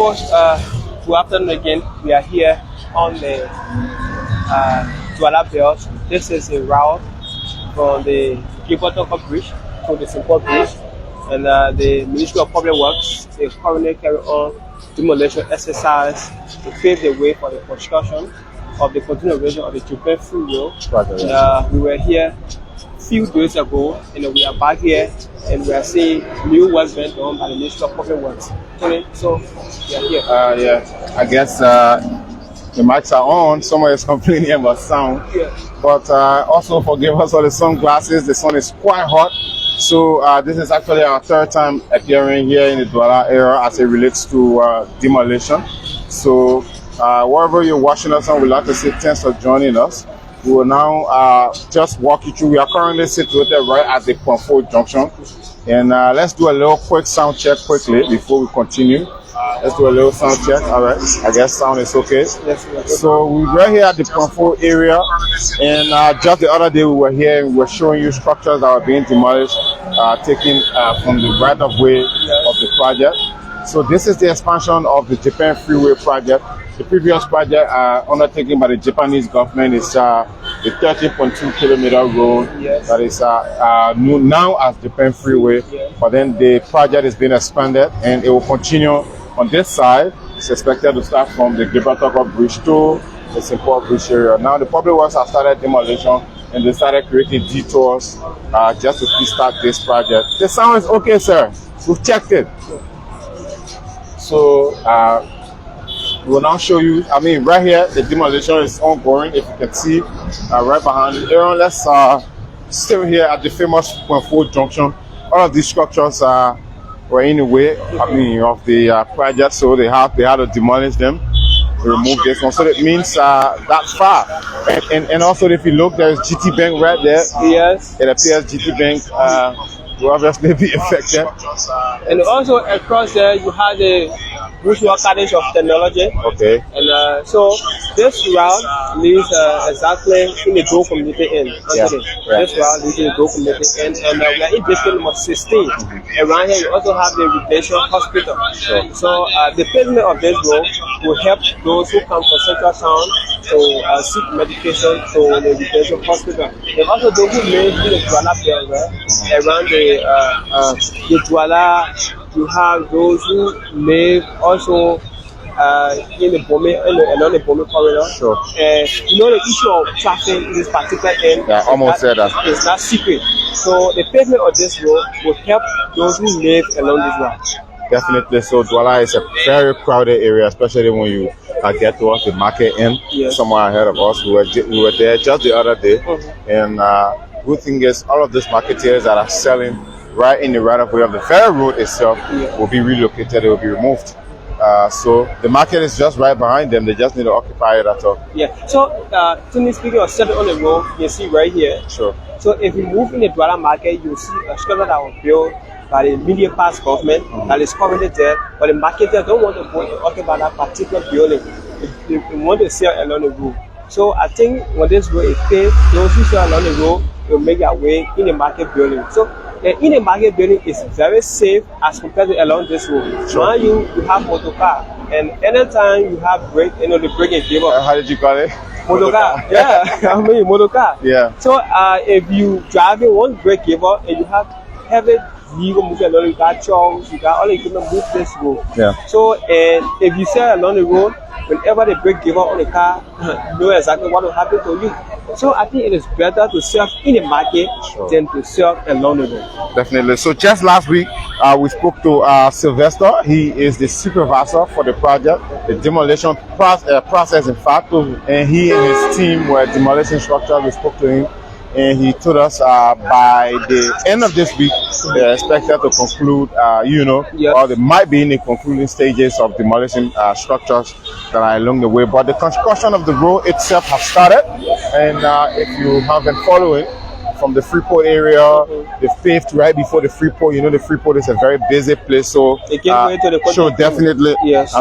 folks, good afternoon again. We are here on the Duala Belt. This is a route from the Liberia Bridge to the Simple Bridge, and the Ministry of Public Works is currently carrying on demolition exercise to pave the way for the construction of the continuation of the Japan Freeway. We were here a few days ago, and we are back here, and we are seeing new work being done by the Ministry of Public Works. So we are here. Yeah, I guess the mics are on. Someone is complaining about sound. Yeah. But also forgive us for the sunglasses. The sun is quite hot. So this is actually our third time appearing here in the Duala area as it relates to demolition. So wherever you're watching us on, we'd like to say thanks for joining us. We will now just walk you through. We are currently situated right at the Ponfo Junction. And let's do a little quick sound check quickly before we continue. Let's do a little sound check. All right, I guess sound is okay. Yes. So we were here at the Ponfo area, and just the other day we were here and we were showing you structures that were being demolished, taken from the right of way of the project. So this is the expansion of the Japan Freeway project. The previous project undertaken by the Japanese government is the 13.2 kilometer road that is known now as Japan Freeway. But then the project is being expanded and it will continue on this side. It's expected to start from the Liberia Bridge to the Simple Bridge area. Now the public works have started demolition and they started creating detours just to kickstart this project. The sound is okay, sir. We've checked it. So we'll now show you, right here, the demolition is ongoing. If you can see right behind you. Aaron, let's stay here at the famous Ponfo Junction. All of these structures were in the way, of the project, so they had to demolish them, remove this one. So that means that's far. And also, if you look, there's GT Bank right there. Yes. It appears GT Bank will obviously be affected. And also across there, you have the Virtual College of Technology. Okay. And so this route leads exactly in the Go community end. Yeah. This route leads in the Go community end, and we are in district number 16. Around here, you also have the Redemption Hospital. So the pavement of this road will help those who come from Central Town to seek medication to the Redemption Hospital. And also those who live in the Duala area, around the Duala, you have those who live also in the along the Bome corridor. Sure. The issue of traffic in this particular end. Yeah, almost said that. It's not secret. So the pavement of this road will help those who live along this route. Definitely. So Duala is a very crowded area, especially when you get towards the market end. Yes. Somewhere ahead of us. We were there just the other day, and good thing is all of these marketeers that are selling right in the right of way of the ferry road itself will be relocated. They will be removed. So the market is just right behind them. They just need to occupy it at all. Yeah. So, speaking of stepping on the road, you see right here. Sure. So if you move in the Duala market, you see a structure that was built by the media past government that is currently there, but the marketers don't want to go and occupy that particular building. They want to sell along the road. So I think when this road is paved, those who sell along the road will make their way in the market building. So in the market building is very safe as compared to along this road. Sure. Now you have motor car, and anytime you have brake, the brake is given. How did you call it? Motor car. Yeah, motor car. Yeah. So if you driving one brake giver and you have heavy vehicle moving along, you got chunks, you got all the equipment move this road. Yeah. So and if you sell along the road, whenever the brake give up on the car, you know exactly what will happen to you. So I think it is better to sell in the market than to sell along the road. Definitely. So just last week, we spoke to Sylvester. He is the supervisor for the project, the demolition process, in fact. And he and his team were demolishing structures. We spoke to him, and he told us by the end of this week, they're expected to conclude, or they might be in the concluding stages of demolishing structures that are along the way. But the construction of the road itself has started, and if you have been following from the Freeport area, they've paved right before the Freeport. The Freeport is a very busy place, so definitely. Yes.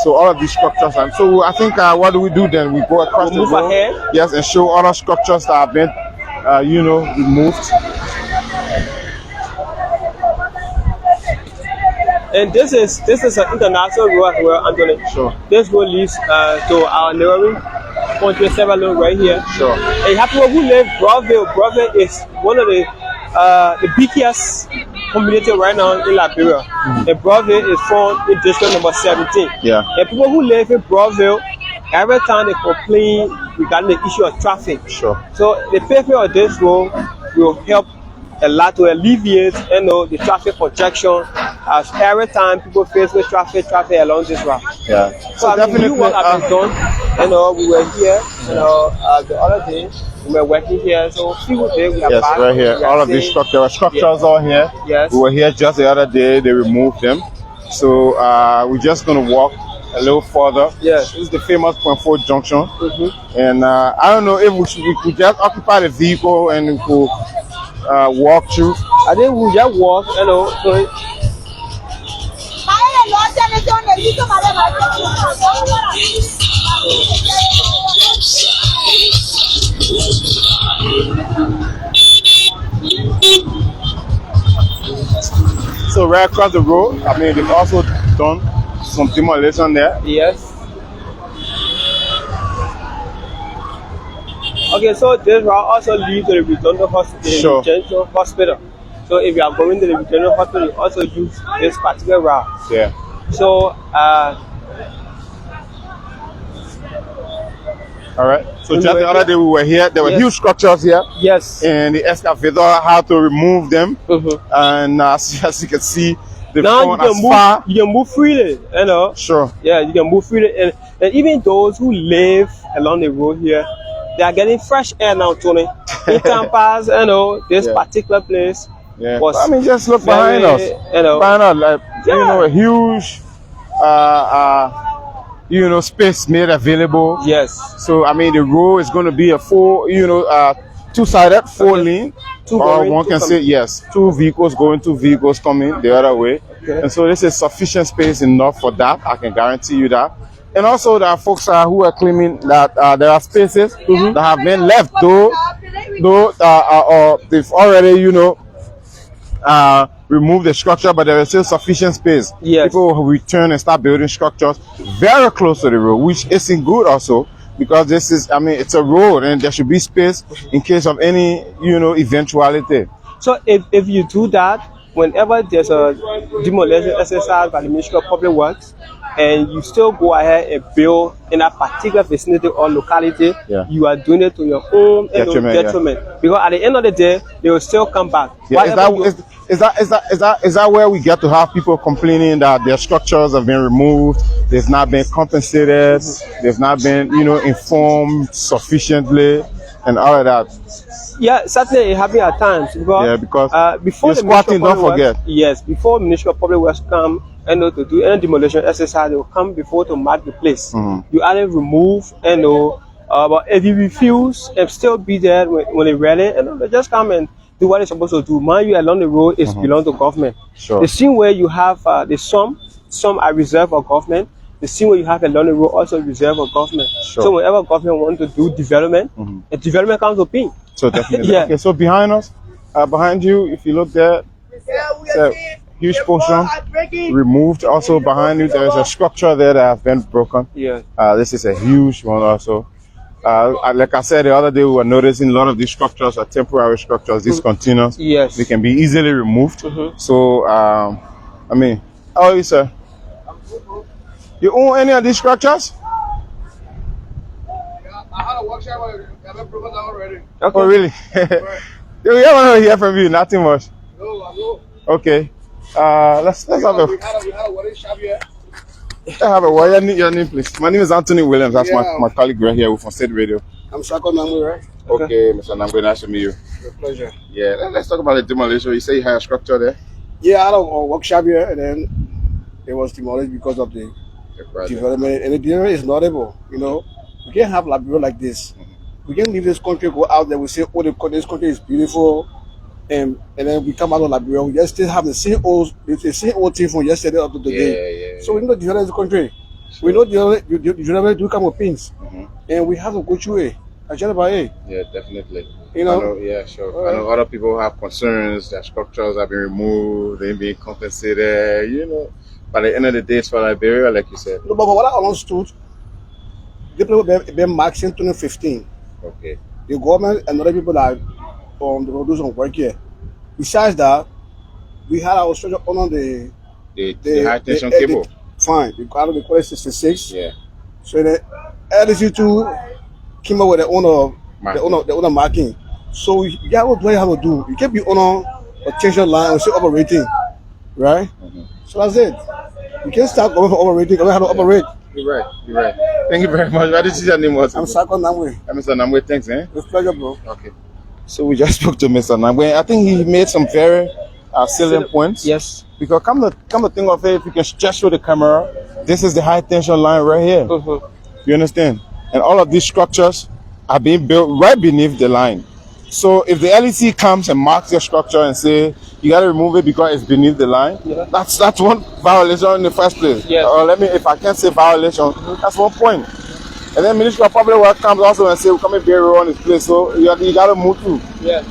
So all of these structures, and so I think what do we do then? We go across the road, ahead. yes, and show other structures that have been, removed. And this is an international road as well, Anthony. Sure. This road leads to our neighboring country, Sierra Leone, right here. Sure. And you have people who live Broadville. Broadville is one of the biggest community right now in Liberia. And Broadville is found in district number 17. Yeah. And people who live in Broadville, every time they complain regarding the issue of traffic. Sure. So the pavement of this road will help a lot to alleviate, the traffic congestion. As every time people face with traffic along this route. Yeah. So definitely what I've been done. We were here. The other day we were working here. So few days we are yes, back. right here. All of these structures all here. Yes. We were here just the other day. They removed them. So we're just gonna walk a little further. Yes. This is the famous Point 4 junction. And I don't know if we could just occupy the vehicle and we could walk through. I think we just walk. So So right across the road, I mean, they've also done some demolition there. yes. Okay, so this route also leads to the Regional Hospital. Sure. Regional Hospital. So if you are going to the Regional Hospital, you also use this particular route. Yeah. So All right. So just the other day we were here. There were huge structures here. yes. And the excavator had to remove them. And as you can see, they've Now gone as far. you can move freely, Sure. Yeah, you can move freely, and even those who live along the road here, they are getting fresh air now, Tony. In time past, this particular place Yeah. was. I mean, just look behind us. Behind us, like a huge, space made available. Yes. So I mean, the road is going to be a full, two-sided, four-lane. Two Or going, one two can coming. say yes, two vehicles going, two vehicles coming the other way. Okay. And so this is sufficient space enough for that. I can guarantee you that. And also there are folks who are claiming that there are spaces that have been left, though or they've already, remove the structure, but there is still sufficient space. Yes. People will return and start building structures very close to the road, which isn't good also, because this is, it's a road and there should be space in case of any, eventuality. So if you do that, whenever there's a demolition exercise by the Ministry of Public Works, and you still go ahead and build in a particular vicinity or locality, you are doing it to your own detriment. Because at the end of the day, they will still come back. Yeah, is that where we get to have people complaining that their structures have been removed, they've not been compensated, they've not been, informed sufficiently, and all of that? Yeah, certainly it happens at times. Because before the squatting, don't forget. Yes, before Ministry of Public Works come to do any demolition exercise, they will come before to mark the place. You either remove, but if you refuse and still be there when they're ready, and they just come and do what they're supposed to do. Mind you, along the road is belong to government. Sure. The same way you have some are reserved for government. The same way you have along the road also reserved for government. Sure. So whenever government wants to do development, the development comes to pay. So definitely. Yeah. Okay, so behind us, behind you, if you look there, it's a huge portion removed. Also behind you, there is a structure there that has been broken. Yeah. This is a huge one also. Like I said the other day, we were noticing a lot of these structures are temporary structures, these containers. Yes. They can be easily removed. So, how are you, sir? You own any of these structures? I had a workshop I've been broken down already. Okay. Oh, really? We haven't heard from you, nothing much. No. Okay. Let's have a. We had a wedding shop here. Your name, please. My name is Anthony Williams. That's my colleague right here from State Radio. I'm Shako Namwe, right? Okay, Mr. Namwe, nice to meet you. With pleasure. Yeah, let's talk about the demolition. You say you had a structure there? Yeah, I had a workshop here, and then it was demolished because of the development. And the development is not able, We can't have Liberia like this. We can't leave this country, go out there, we say, this country is beautiful, and then we come out of Liberia, we just still have the same old thing from yesterday up to today. So we know develop the country. We know development do come with things, and we have to go through it. Yeah, definitely. I know, I know other people have concerns that structures have been removed, they being compensated, By the end of the day, it's for Liberia, like you said. No, but what I understood, the people been marked in 2015. Okay. The government and other people that the road do some work here. Besides that, we had our structure on The high tension cable. Fine, they call it 66. Yeah. So the LC2 came up with the owner marking. So you got what you have to do. You can't be on a tension line and say operating, right? So that's it. You can't start going for operating. You have to operate. You're right. Thank you very much. What did your name was? I'm Sakon Namwe. Mr. Namwe, thanks, eh? With pleasure, bro. Okay. So we just spoke to Mr. Namwe. I think he made some very salient points. Yes. Because come to think of it, if you can just show the camera, this is the high tension line right here. You understand? And all of these structures are being built right beneath the line. So if the LEC comes and marks your structure and say you got to remove it because it's beneath the line, that's one violation in the first place. Yes. Or if I can't say violation, that's one point. And then Ministry of Public Works comes also and say we come and bury on this place, so you got to move through. Yeah.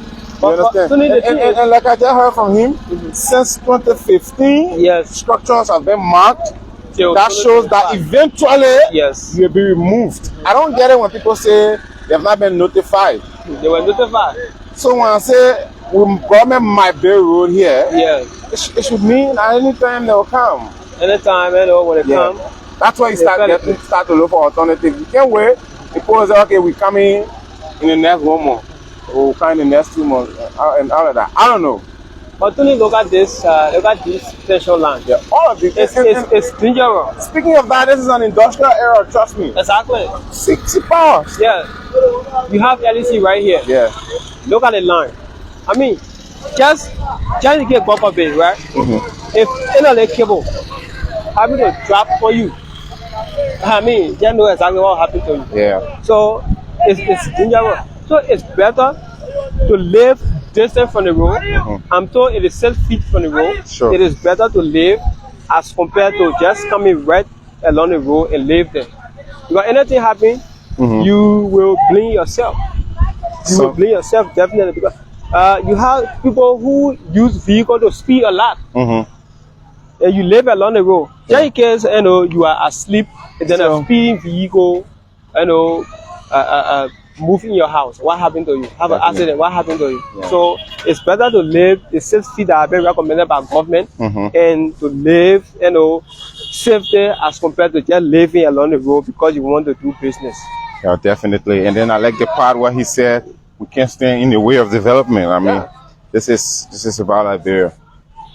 You understand? And like I just heard from him, since 2015, yes, structures have been marked. That shows that eventually yes, you'll be removed. I don't get it when people say they have not been notified. They were notified. So when I say government might build road here, yes, it should mean that anytime they will come. Anytime, when they come. That's why you start to look for alternatives. You can't wait. People say, okay, we're coming in the next 1 month, or coming in the next 2 months, and all of that. I don't know. But Tony, look at this tension line. Yeah, all of it. It's dangerous. Speaking of that, this is an industrial area, trust me. Exactly. 60 powers. Yeah. You have LEC right here. Yeah. Look at the line. I mean, just to get bumper base, right? If any cable having to drop for you, I mean, you know exactly what happened to you. Yeah. So it's dangerous. So it's better to live distant from the road. I'm told it is 6 feet from the road. Sure. It is better to live as compared to just coming right along the road and live there. Because anything happen, you will blame yourself. You will blame yourself definitely, because you have people who use vehicle to speed a lot. And you live along the road. Just in case you are asleep and then a speeding vehicle, move in your house, what happened to you? Have an accident, what happened to you? Yeah. So it's better to live the 6 feet that have been recommended by government and to live, safety as compared to just living along the road because you want to do business. Yeah, definitely. And then I like the part where he said we can't stand in the way of development. I mean, this is about Liberia.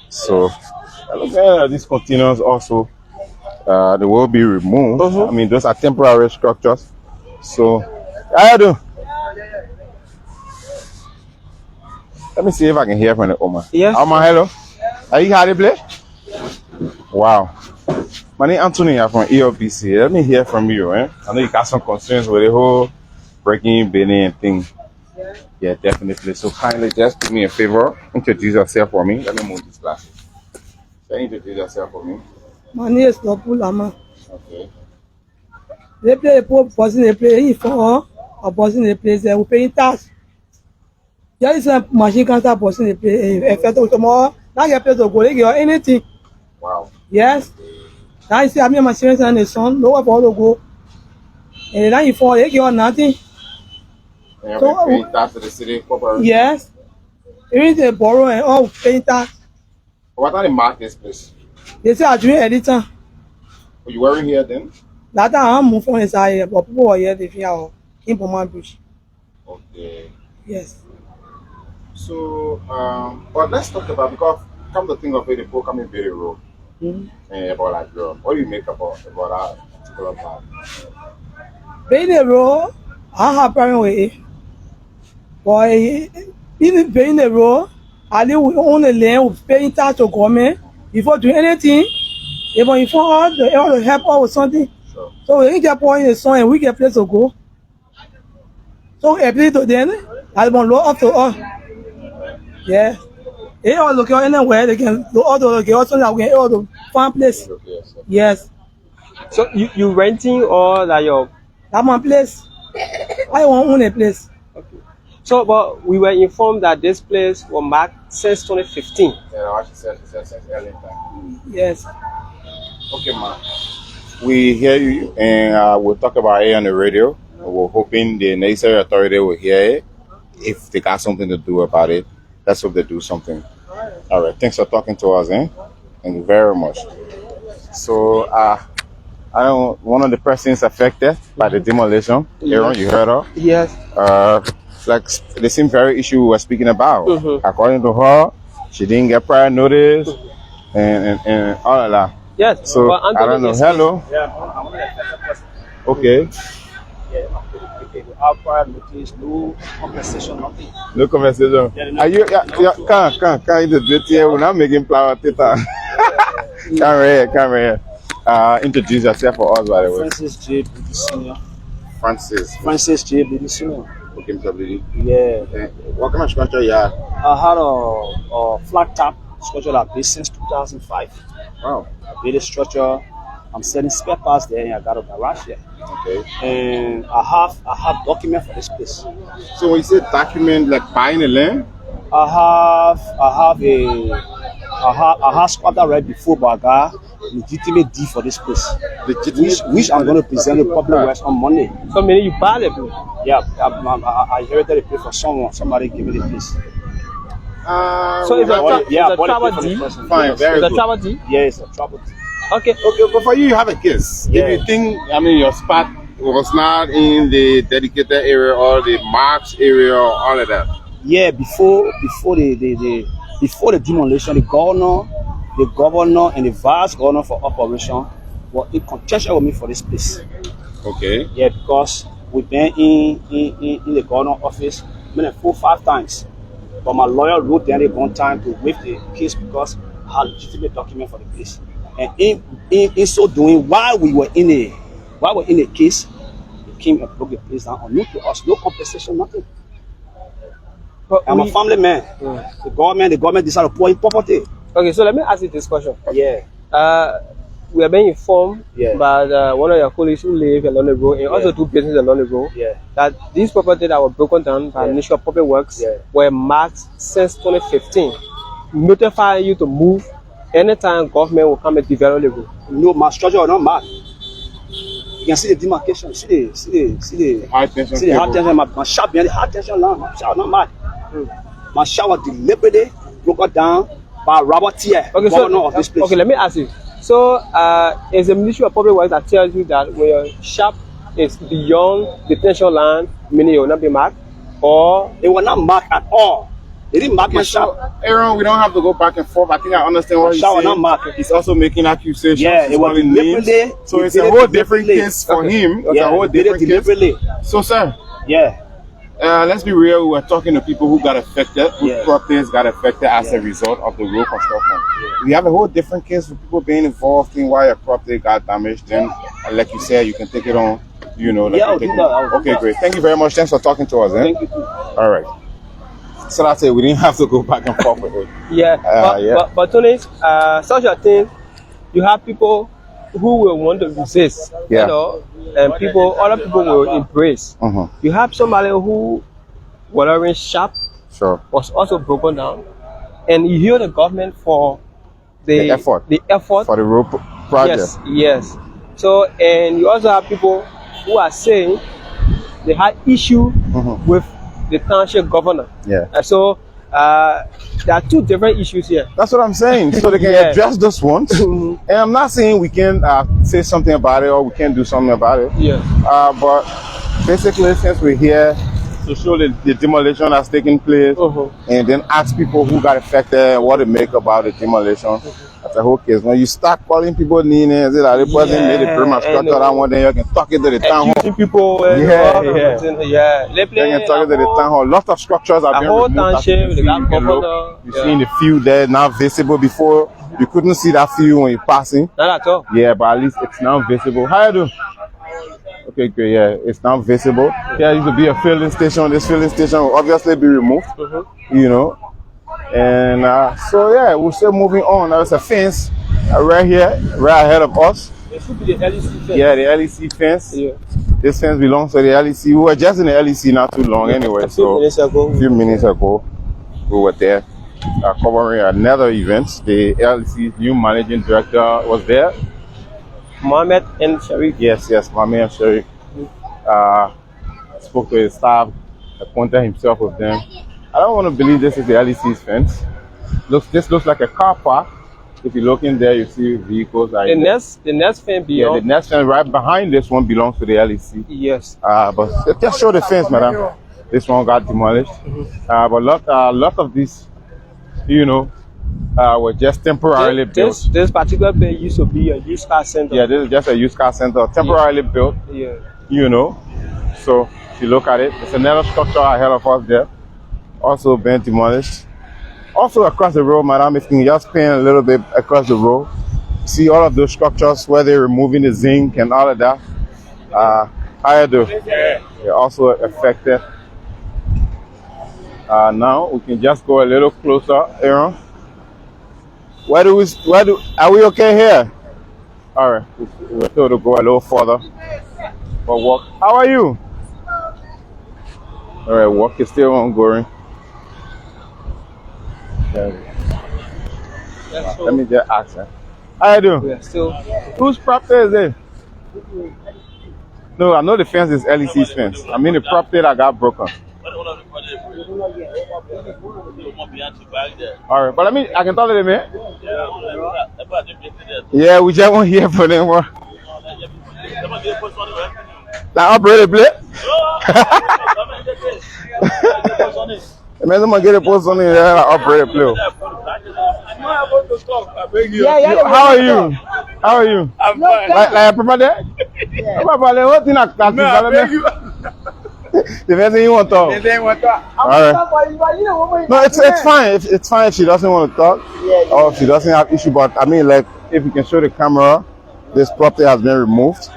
So look at these containers also. They will be removed. I mean, those are temporary structures. So I do. Let me see if I can hear from the Oma. Yes. Oma, hello. Are you here to play? Wow. My name is Anthony. I'm from ELBC. Let me hear from you. I know you got some concerns with the whole breaking Benin thing. Yeah, definitely. So kindly just do me a favor. Introduce yourself for me. Let me move this glasses. So introduce yourself for me. My name is Lama. Okay. They play a poor person, they play for a person, they play, they will pay tax. There is a machine cancer person, they play a federal tomorrow. Now you pay to go or anything. Wow. Yes. Now you see, I'm my parents and the son, nowhere for to go. And now you fall, they give nothing. And you have paying tax to the city corporation? Yes. Even they borrow and all paying tax. What are the mark this place? They say I doing editor. Were you wearing here then? That time I'm moving inside, but people are here, they feel in Pomar Bridge. Okay. Yes. So, but let's talk about, because come to think of it, the people coming very road. About like girl. What do you make about that particular part? Paying the road, I have problem with it. But even paying the road, I live on the land with paying tax to government before doing anything. Even if all the help or something. Sure. So we get point in the sun and we get place to go. So every to them, I want look up to us. Yeah. They all look anywhere they can look all the get also that we can all the find place. Yes. So you renting or like your? That my place. I want own a place. Okay. So, but we were informed that this place was marked since 2015. Yeah, what she said since early time. Yes. Okay, man. We hear you, and we'll talk about it on the radio. We're hoping the necessary authority will hear it. If they got something to do about it, let's hope they do something. All right. Thanks for talking to us, eh? Thank you very much. So, I know one of the persons affected by the demolition. Aaron, you heard her? Yes. Like the same very issue we were speaking about. Mm-hmm. According to her, she didn't get prior notice and all of that. Yes. So But I don't know. Hello. Yeah, I'm not a better person. Okay. Yeah, okay. Our prior notice, no compensation, nothing. No conversation. Yeah, Are you? Can you do it here? We're not making flower tita. Come here. Introduce yourself for us, by the way. Francis J. Brady Senior. Francis J. Brady Senior. Okay, Mr. Brady. Yeah. What kind of structure you have? I had a flat top structure that built since 2005. Wow. I built a structure. I'm selling spare parts there, and I got a garage here. Okay. And I have document for this place. So when you say document, like buying the land? I have scrapped that right before, but I got legitimate deed for this place, which I'm going to present to public works on Monday. So meaning you buy the place? Yeah, I inherited the place for someone. Somebody gave me the place. So it's a travel deed? Fine, very It's a good. travel deed? Yeah, it's a travel deed. Okay. Okay, but for you have a case. Yeah. If you think, your spot was not in the dedicated area or the marked area or all of that. Yeah, before the demolition, the governor and the vice governor for operation were in contention with me for this place. Okay. Yeah, because we've been in the governor office 4 or 5 times. But my lawyer wrote down at one time to waive the case because I had legitimate document for the case. And in so doing, while we were in the case, they came and broke the place down unknown to us, no compensation, nothing. But I'm a family man. The government decided to pour in property. Okay, so let me ask you this question. Yeah. We are being informed Yeah. by one of your colleagues who live along the road and also do business along the road Yeah. that these properties that were broken down by Yeah. Ministry of Public Works Yeah. were marked since 2015, notifying you to move anytime government will come and develop the road. No, my structure was not marked. You can see the demarcation. See the High tension see the high cable. tension. My shop behind the high tension line. My shop was not marked. My shop was deliberately broken down by Robert Tier, Okay, governor of this place. okay, let me ask you. So, is the Ministry of Public Works that tells you that when your shop is beyond the tension line, meaning it will not be marked, or It was not marked at all. They didn't mark my Okay, so shop. Aaron, we don't have to go back and forth. I think I understand what he's Shop was saying. not marked. He's also making accusations. Yeah, he's it was calling names. deliberately. So They it's did a it whole different deliberately. case for him. It's Yeah, a whole they did it different case. deliberately. So, sir, Yeah. let's be real. We were talking to people who got affected, whose Yeah. properties got affected as a result of the road construction. We have a whole different case for people being involved in why a property got damaged. Then, like you said, you can take it on. Like Yeah, you I'll take do it- that, I'll do Okay, that. great. Thank you very much. Thanks for talking to us. Thank you too. All right. So that's it. We didn't have to go back and forth with it. yeah. Yeah. But Tony, such a thing, you have people who will want to resist, Yeah. you know, and other people will embrace. Mhm. You have somebody who, whatever shop Sure. was also broken down, and you hear the government for The effort. For the road project. Yes. So, and you also have people who are saying they had issue with the township governor. Yeah. And so, there are two different issues here. That's what I'm saying. So they can Yeah. address those ones. And I'm not saying we can say something about it or we can't do something about it. Yeah. But basically, since we're here to show the demolition that's taking place and then ask people who got affected and what to make about the demolition. That's the whole case. When you start calling people names, say that the person made the pyramid structure that one, then you can talk it to the town hall. Accusing people. Yeah. Yeah. You can talk it to the town hall. Lots of structures are A being whole removed. township, As you the can see, you can look. governor, You're yeah. seeing the field there now visible. Before you couldn't see that field when you're passing. Not at all. Yeah, but at least it's now visible. How you doing? Okay, great. Yeah, it's now visible. Here used to be a filling station. This filling station will obviously be removed. You know, and so yeah, we're still moving on. There's a fence right here, right ahead of us. It should be the LEC fence. Yeah, the LEC fence. Yeah. This fence belongs to the LEC. We were just in the LEC not too long anyway. A few minutes ago. We were there covering another event. The LEC's new managing director was there. Mohammed and Sharif. Yes, Mami and Sherry spoke to his staff, appointed himself with them. I don't want to believe this is the LEC's fence. This looks like a car park. If you look in there, you see vehicles. The next fence beyond. Yeah, the next fence right behind this one belongs to the LEC. Yes. But just show the fence, madam. This one got demolished. But lot of these, were just temporarily built. This particular place used to be a used car center. Yeah, this is just a used car center, temporarily built. Yeah. So if you look at it, there's another structure ahead of us there, also being demolished. Also across the road, madam, if you can just paint a little bit across the road, see all of those structures where they're removing the zinc and all of that. How you do? They're also affected. Now we can just go a little closer, Aaron. Are we okay here? All right, we're told to go a little further for walk. How are you? All right, walk is still ongoing. Let me just ask her. How you doing? We are still. Whose property is it? No, I know the fence is LEC's fence. I mean the property that got broken. All right, but I can talk to them, man. Yeah, we just want to hear from them. Like operator plate? Man, someone get a post on it, like operator plate. How are you? How are you? I'm fine. Like a proper day? Yeah. What thing that the first thing you want to talk? All right. No, it's fine. It's fine if she doesn't want to talk, or if she doesn't have issue. But I mean, like, if you can show the camera, this property has been removed,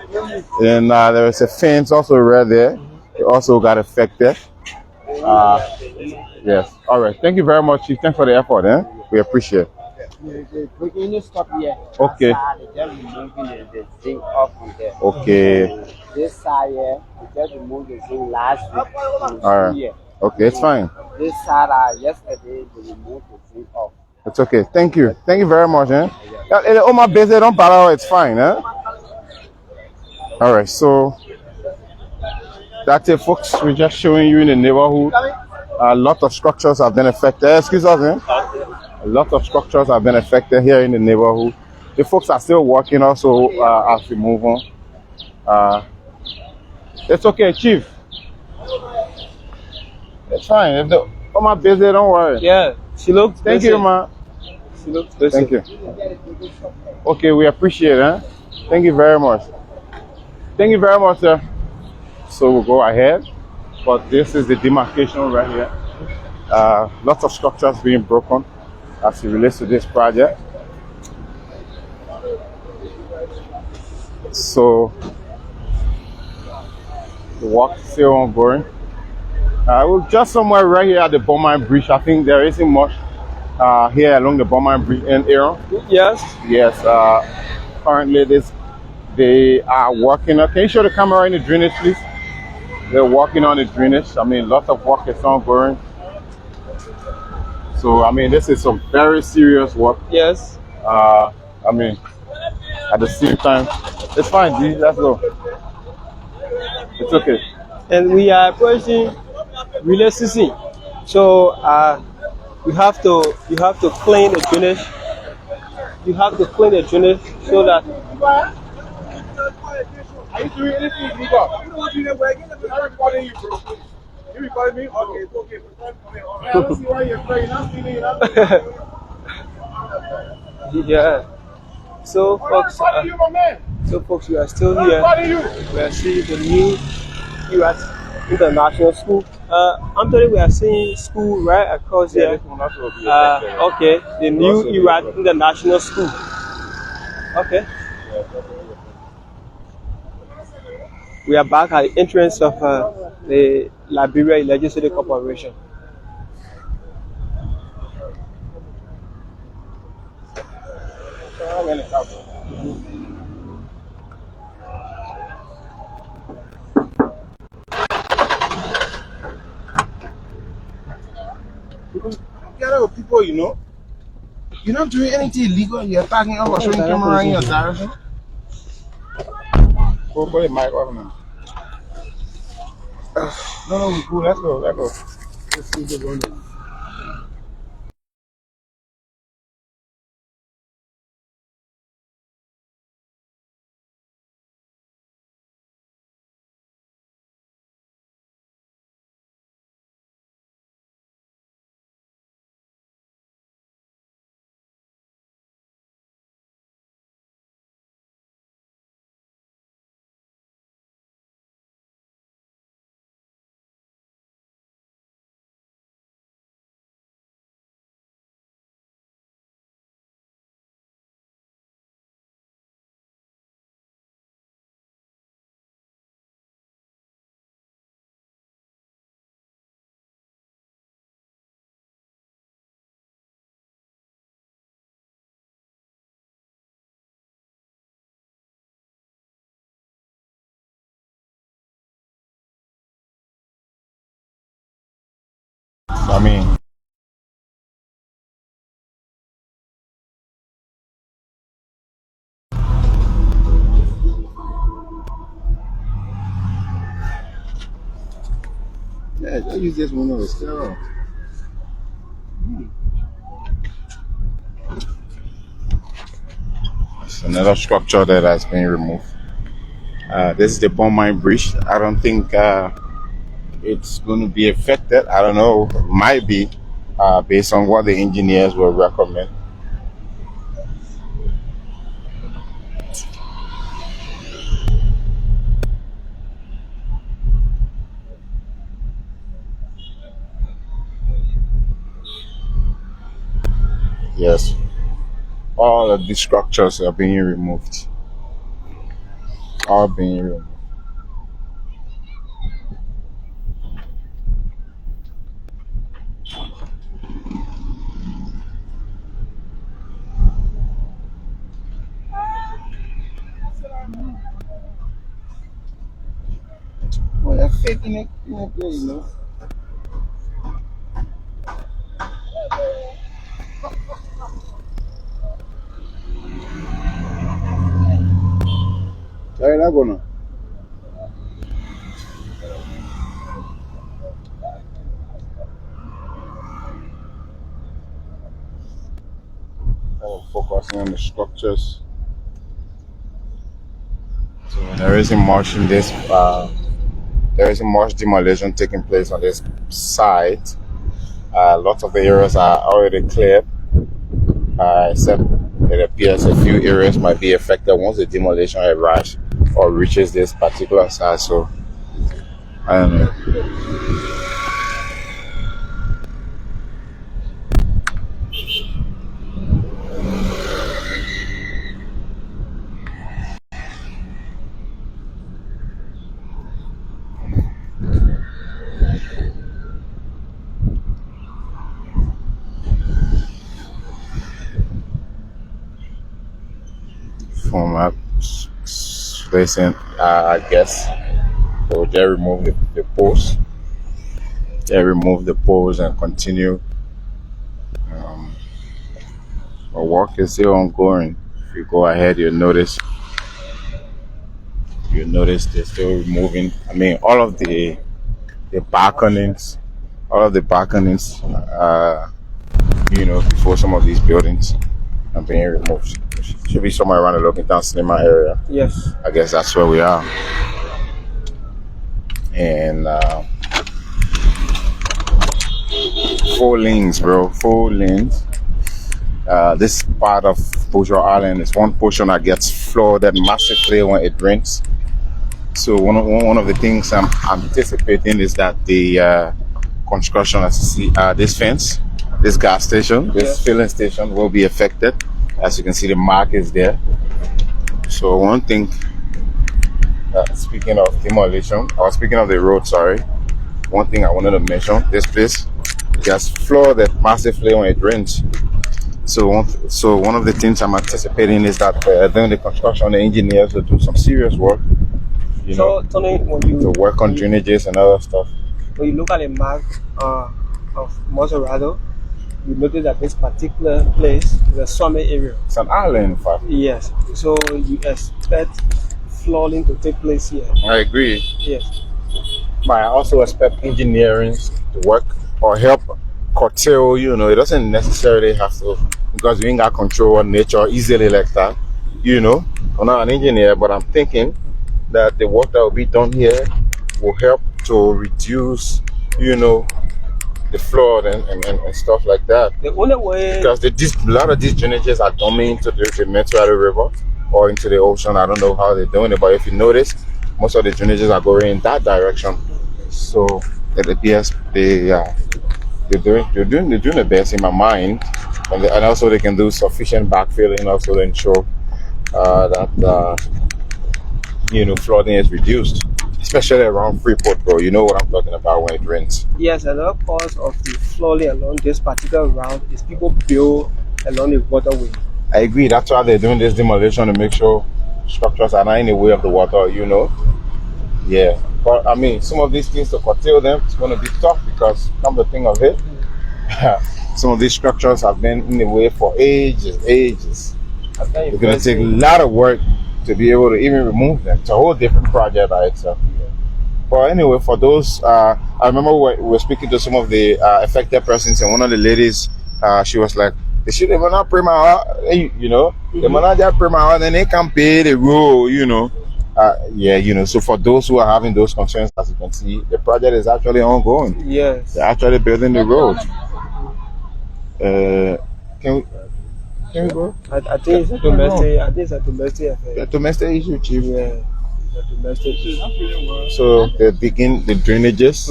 and there is a fence also right there. It also got affected. Yes. All right. Thank you very much, Chief. Thanks for the effort. We appreciate it. Okay. They're removing the zinc off from there. Okay. This side here, we just removed the zinc last week. All right. Okay, it's fine. This side, yesterday, they removed the zinc off. It's okay. Thank you. Thank you very much. Oh, my business don't bother. It's fine. All right. So that's it, folks. We're just showing you in the neighborhood. A lot of structures have been affected. Excuse us, A lot of structures have been affected here in the neighborhood. The folks are still working also as we move on. It's okay, Chief. It's fine. Oh, my business, don't worry. Yeah, she looks. Thank you, man. She looks busy. Thank you. Okay, we appreciate it. Thank you very much. Thank you very much, sir. So we'll go ahead. But this is the demarcation right here. Lots of structures being broken as it relates to this project. So the work is still ongoing. We're just somewhere right here at the Beaumont Bridge. I think there isn't much here along the Beaumont Bridge in Aaron. Yes. Yes. Currently, they are working. Can you show the camera in the drainage, please? They're working on the drainage. I mean, lots of work is ongoing. So, I mean, this is some very serious work. Yes. I mean, at the same time, it's fine, D. Let's go. It's okay. And we are approaching relay season, so you have to clean the drainage. You have to clean the drainage so that. Are you doing anything illegal? You know what you're doing? I'm recording you, bro. You recording me? Okay, it's okay. I don't see why you're afraid. You're not stealing. Yeah. So folks, we are still here. We are seeing the new U.S. International School. Anthony, we are seeing school right across here. Okay, the new U.S. International School. Okay. We are back at the entrance of the Liberia Legislative Corporation. People, you know, you're not doing anything illegal. You're talking about showing camera in your direction. Go put the mic off now. No, we cool. Let's go. Let's go. Let's see the one. I mean, yeah, I use this one of the sterile. It's another structure that has been removed. This is the bomb mine bridge. I don't think it's going to be affected. I don't know. Might be based on what the engineers will recommend. Yes, all of these structures are being removed. All being removed. Well, they're faking it, you know. Ahí la cono. Focusing on the structures. So there isn't much in this. There isn't much demolition taking place on this site. Lots of the areas are already cleared, except it appears a few areas might be affected once the demolition arrives or reaches this particular site. So I don't know. From placing, I guess so they remove the post. They remove the post and continue. The work is still ongoing. If you go ahead, you'll notice they're still removing. I mean, all of the balconies, before some of these buildings are being removed. Should be somewhere around the Looking Down Cinema area. Yes. I guess that's where we are. And 4 lanes, bro. 4 lanes. This part of Bourgeois Island is one portion that gets flooded massively when it rains. So one of the things I'm anticipating is that the construction, as you see, this fence, this gas station, this filling station will be affected. As you can see, the mark is there. So one thing, speaking of demolition, or speaking of the road, sorry, one thing I wanted to mention, this place gets flooded massively when it rains. So one of the things I'm anticipating is that during the construction, the engineers will do some serious work, Tony, to work on drainages and other stuff. When you look at the map of Montserrado, you notice that this particular place is a summit area. It's an island, in fact. Yes. So you expect flooding to take place here. I agree. Yes. But I also expect engineering to work or help curtail, you know, it doesn't necessarily have to, because we ain't got control on nature easily like that, you know. I'm not an engineer, but I'm thinking that the work that will be done here will help to reduce, you know, the flood and stuff like that. The only way, Because a lot of these drainages are dumping into the Metro River or into the ocean. I don't know how they're doing it, but if you notice, most of the drainages are going in that direction. So the BS, they're doing the best in my mind, and also they can do sufficient backfilling also to ensure that you know, flooding is reduced, especially around Freeport, bro. You know what I'm talking about when it rains. yes, another cause of the flooding along this particular route is people build along the waterway. I agree. That's why they're doing this demolition to make sure structures are not in the way of the water, you know. Yeah. But I mean, some of these things to curtail them, it's going to be tough because, come to think of it, some of these structures have been in the way for ages. It's going to take a lot of work to be able to even remove them. It's a whole different project by itself. But anyway, for those, I remember we were speaking to some of the affected persons, and one of the ladies, she was like, they might not pay my heart, you know, they might not just pay my heart, and they can pay the road, you know. Yeah, you know, so for those who are having those concerns, as you can see, the project is actually ongoing. Yes. They're actually building the road. Can we go? I think it's a domestic. I think it's a domestic affair. The domestic issue, Chief. Yeah, it's a domestic issue. So they begin the drainages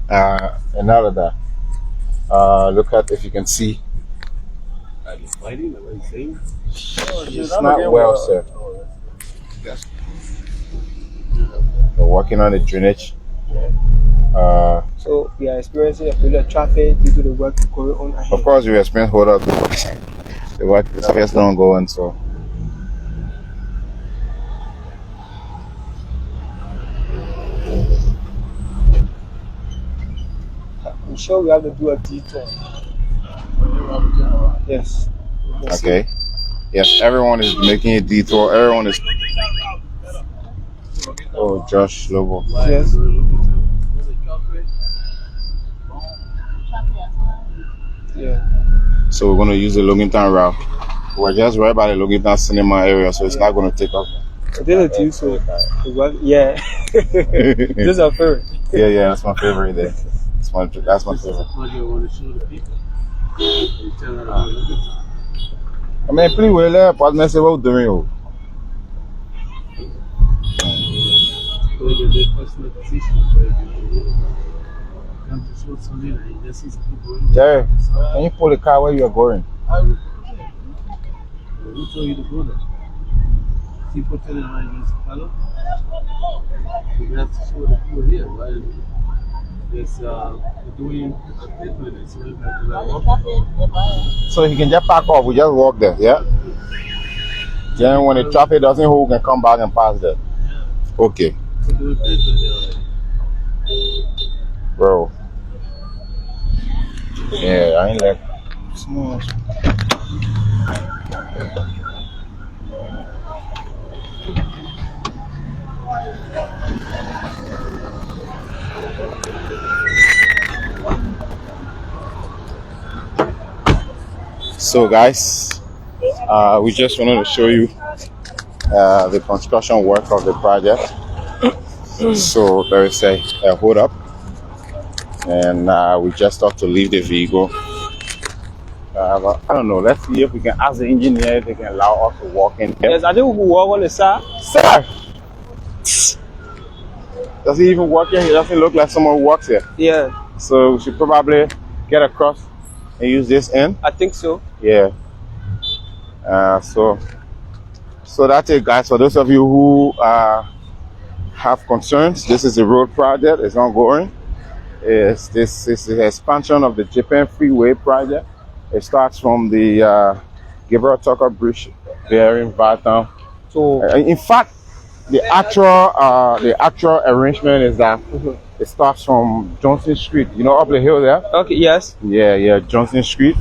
and all of that. Look at, if you can see. It's not well set. They're working on the drainage. So we are experiencing a bit of traffic due to the work going on ahead. Of course, we experience hold up the work is just ongoing, so. I'm sure we have to do a detour. Yes. Okay. Yes, everyone is making a detour. Everyone is. Oh, Josh Lobo. Yes. Yeah. So we're going to use the Logantown route. We're just right by the Logantown cinema area, so it's not going to take off. I didn't think so. Yeah. This is our favorite. Yeah, that's my favorite there. That's my favorite. I mean, pretty well, but I'm saying what doing you. Jerry, can you pull the car where you are going? Who told you to go there? People telling me against fellow. We have to show the people here, right? There's doing people in it, so we have to walk. So he can just park off, we just walk there, yeah? Then when the traffic doesn't hold, we can come back and pass there. Okay. So doing people there. Bro. Yeah, I ain't like small. So guys, we just wanted to show you the construction work of the project. So there is a hold up, and we just have to leave the vehicle. I don't know, let's see if we can ask the engineer if they can allow us to walk in here. Yes, I think we will walk on the side. Sir! Does he even work here? He doesn't look like someone who works here. Yeah. So we should probably get across and use this end. I think so. Yeah. So that's it, guys. For those of you who have concerns, this is a road project. It's ongoing. This is the expansion of the Japan Freeway project. It starts from the Gabriel Tucker Bridge there in Bartown. So, in fact, the actual arrangement is that it starts from Johnson Street. You know, up the hill there. Okay. Yes. Yeah, Johnson Street.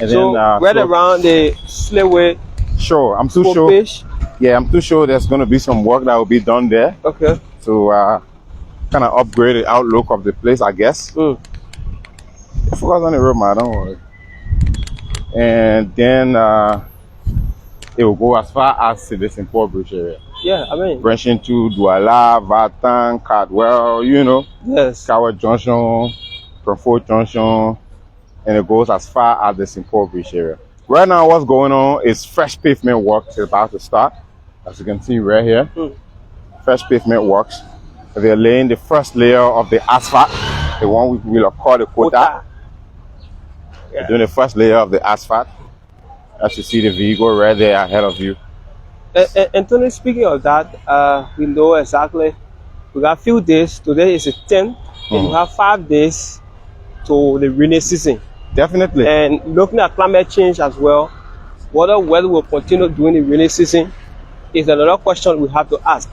And so then right around the Sleway. Sure, I'm too sure. Yeah, I'm too sure there's going to be some work that will be done there Okay. to kind of upgrade the outlook of the place, I guess. Focus on the road, man. Don't worry. And then it will go as far as to the St. Paul Bridge area. Yeah, I mean. Branching to Duala, Vatan, Cardwell, you know. Yes. Coward Junction, Crawford Junction, and it goes as far as the St. Paul Bridge area. Right now, what's going on is fresh pavement work is about to start. As you can see right here, fresh pavement works. They're laying the first layer of the asphalt, the one we will call the quota. They're doing the first layer of the asphalt. As you see the vehicle right there ahead of you. Anthony, speaking of that, we know exactly. We got a few days. Today is the 10th, and we have 5 days to the rainy season. Definitely. And looking at climate change as well, whether weather will continue during the rainy season is another question we have to ask.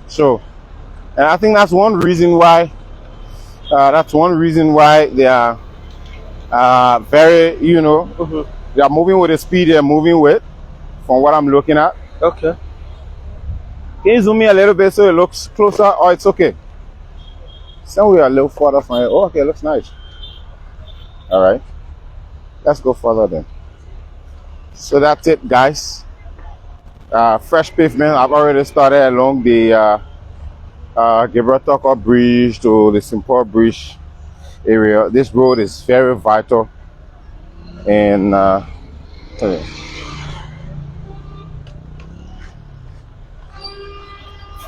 So, and I think that's one reason why. They are very, you know, they are moving with the speed they're moving with. From what I'm looking at. Okay. Can you zoom in a little bit so it looks closer? Oh, it's okay. Somewhere a little further from here. Oh, okay, it looks nice. All right. Let's go further then. So that's it, guys. Fresh pavement. I've already started along the Gibraltar Bridge to the St. Paul Bridge area. This road is very vital. And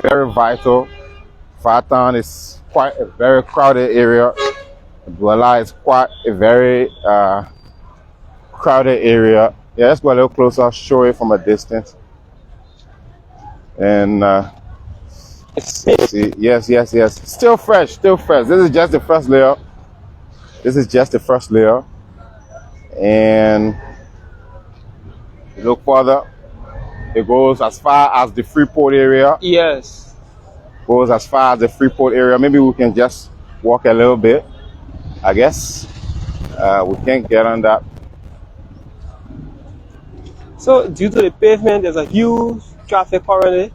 very vital. Vatan is quite a very crowded area. Duala is quite a very crowded area. Yeah, let's go a little closer, show it from a distance. And see, yes. Still fresh. This is just the first layer. And you look further. It goes as far as the Freeport area. Yes. Goes as far as the Freeport area. Maybe we can just walk a little bit. I guess we can't get on that. So due to the pavement, there's a huge traffic currently.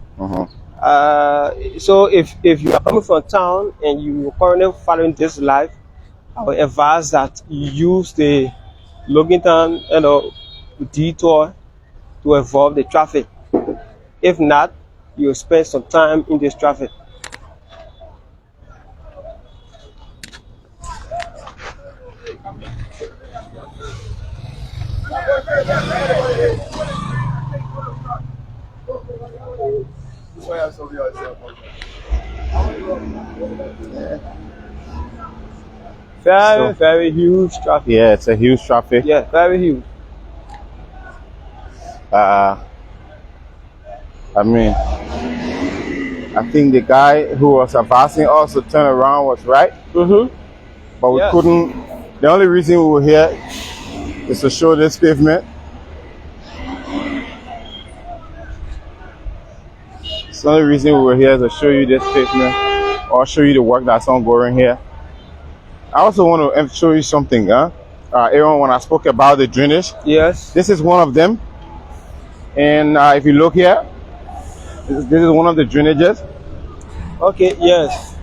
So if you are coming from town and you are currently following this live, I would advise that you use the Logantown, detour to avoid the traffic. If not, you'll spend some time in this traffic. Very huge traffic. Yeah, it's a huge traffic. Yeah, very huge. I mean, I think the guy who was advising us to turn around was right. But we couldn't. The only reason we were here is to show this pavement. It's the only reason we were here to show you this pavement or show you the work that's ongoing here. I also want to show you something, Aaron, when I spoke about the drainage. Yes. This is one of them. And if you look here, this is one of the drainages. Okay, yes.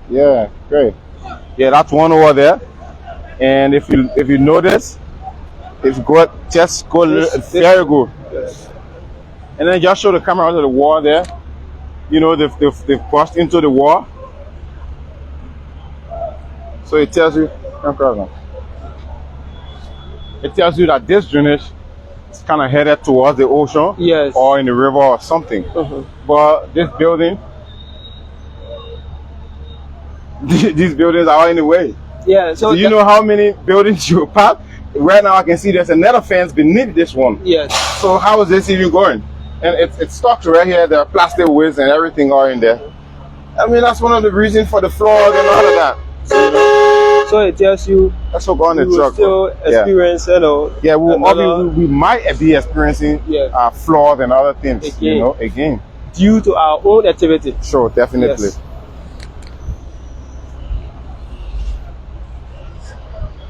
Yeah, great. Yeah, that's one over there. And if you notice, it's good, just go very good. Yes. And then just show the camera onto the wall there. You know, they've crossed into the wall. So it tells you, that this drainage is kind of headed towards the ocean, yes, or in the river or something. But this building, these buildings are all in the way. Yeah. So do you know how many buildings you pass? Right now I can see there's another fence beneath this one. Yes. So how is this even going? And it's stuck right here. There are plastic waste and everything are in there. I mean, that's one of the reasons for the floors and all of that. So it tells you that's what going the truck. Still experience, Yeah, we might be experiencing flaws and other things, again. Due to our own activity. Sure, definitely. Yes.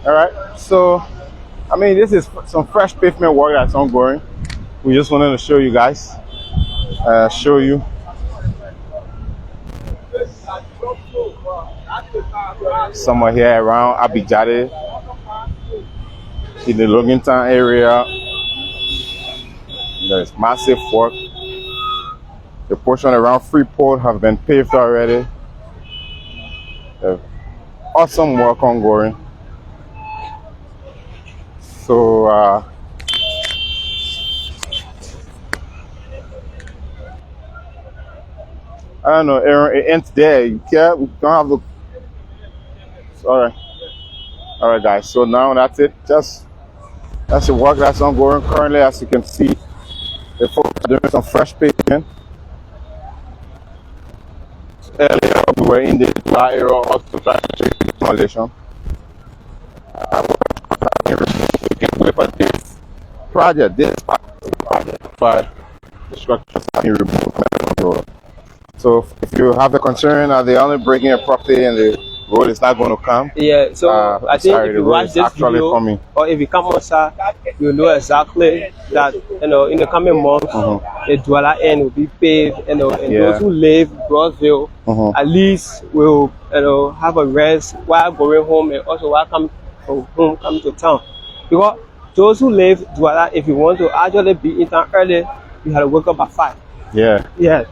All right, so I mean, this is some fresh pavement work that's ongoing. We just wanted to show you guys. Show you. Somewhere here around Abidjade, in the Logantown area. There's massive work. The portion around Freeport have been paved already. Awesome work ongoing. So I don't know, Aaron, it ends there. You care? We don't have the. All right, guys. So now that's it. That's the work that's ongoing currently. As you can see, the folks are doing some fresh pavement. Earlier, we were in the Duala area also trying to check the demolition. Wait for this project, but the structures have been removed. So if you have a concern that they're only breaking a property and the road is not going to come, Yeah, so I think sorry, if the you road watch is this actually video coming. or if you come outside, you know exactly that in the coming months the Duala end will be paved. And those who live Broadville at least will have a rest while going home and also while coming from home coming to town. Because those who live Duala, if you want to actually be in town early, you have to wake up at 5. Yeah. Yeah.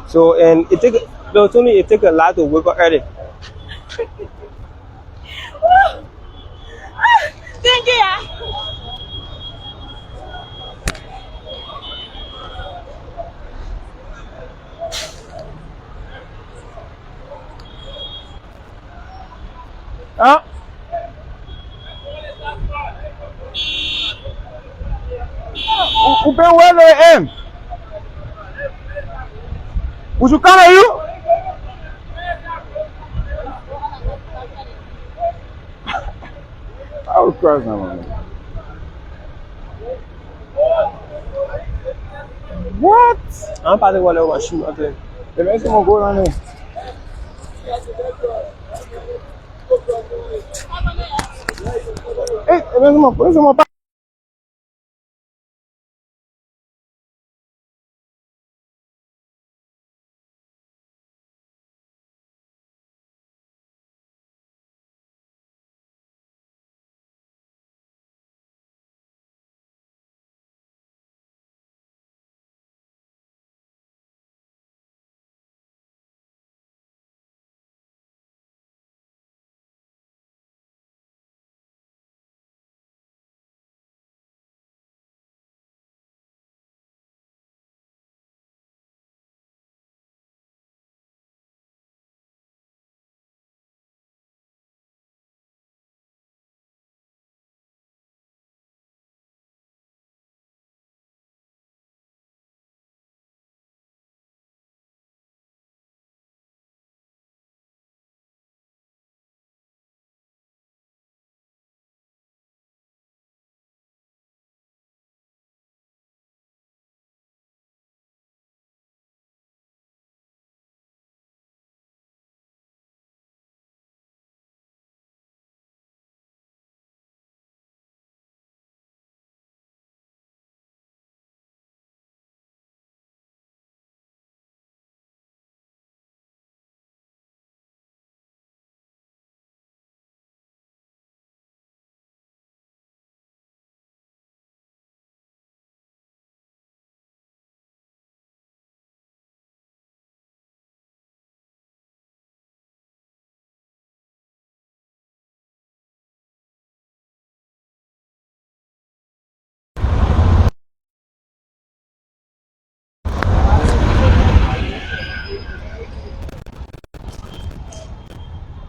So and it take a lot to wake up early. Thank you. Ah. Who been where they aim? Would you come at you? I will cross now, man. What? I'm about to go to my shoe again. The next one will go down there. Hey, where's my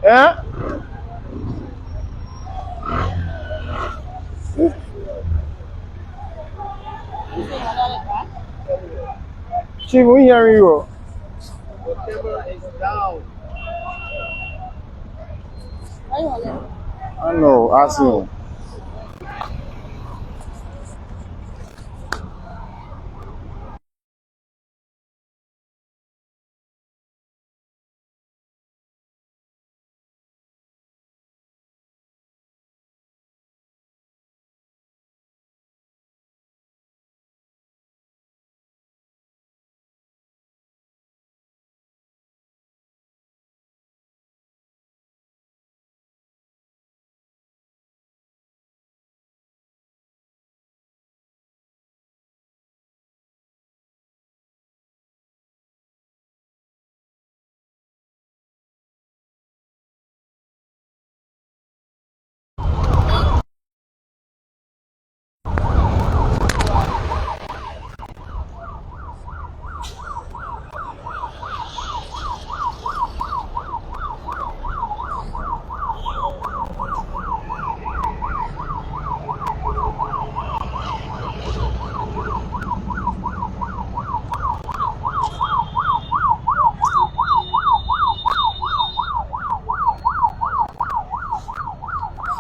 Yeah? Chief, we hearing you. The camera is down. I know, I see him.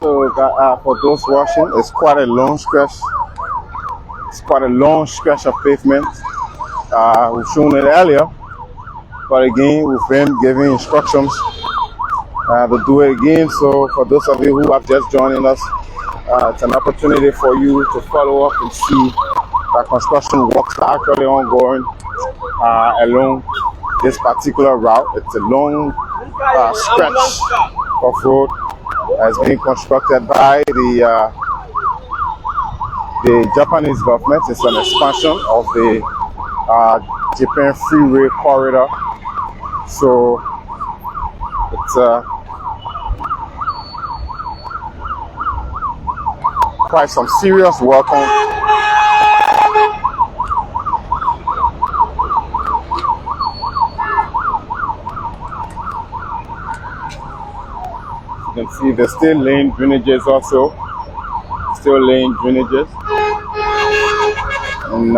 So for those watching, it's quite a long stretch. It's quite a long stretch of pavement. We've shown it earlier, but again, we've been giving instructions to do it again. So for those of you who have just joined us, it's an opportunity for you to follow up and see that construction works are actually ongoing along this particular route. It's a long stretch of road that's being constructed by the Japanese government. It's an expansion of the Japan Freeway Corridor. So it's quite some serious work on. You can see there's still lane drainages also. Still lane drainages. And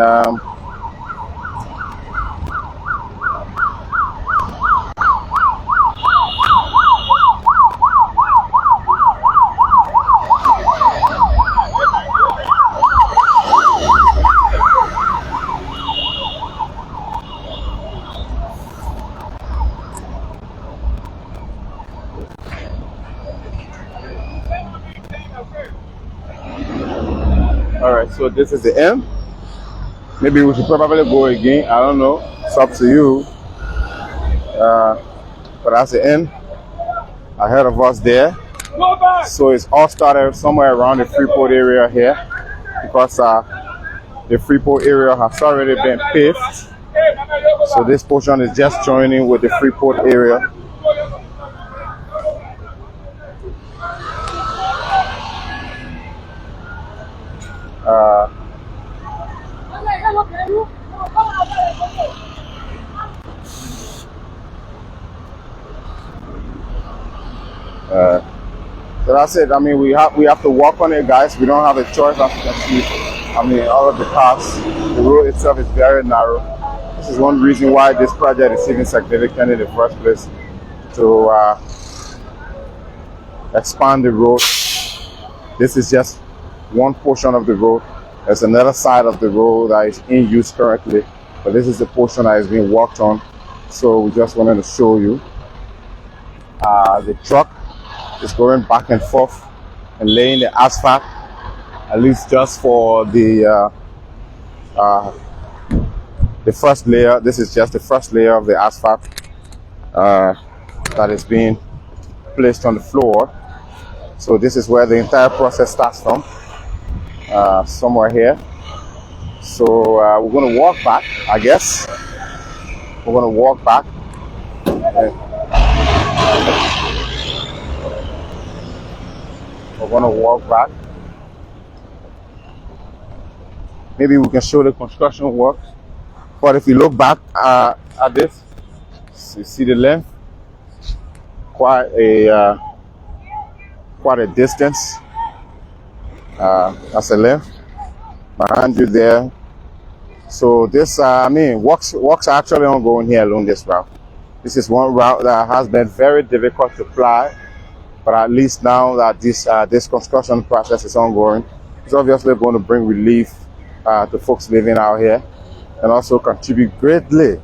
alright, so this is the end. Maybe we should probably go again. I don't know. It's up to you. But that's the end. Ahead of us there. So it's all started somewhere around the Freeport area here, because the Freeport area has already been paved. So this portion is just joining with the Freeport area. So that's it. I mean, we have to walk on it, guys. We don't have a choice, as you can see. I mean, all of the paths, the road itself is very narrow. This is one reason why this project is even significant in the first place, to expand the road. This is just one portion of the road. There's another side of the road that is in use currently, but this is the portion that is being worked on. So we just wanted to show you. The truck is going back and forth and laying the asphalt, at least just for the first layer. This is just the first layer of the asphalt that is being placed on the floor. So this is where the entire process starts from, somewhere here. So we're going to walk back, I guess. We're going to walk back. We're going to walk back. Maybe we can show the construction work. But if you look back at this, you see the length, quite a distance. That's a length behind you there. So this, I mean, works are actually ongoing here along this route. This is one route that has been very difficult to ply, but at least now that this construction process is ongoing, it's obviously going to bring relief to folks living out here, and also contribute greatly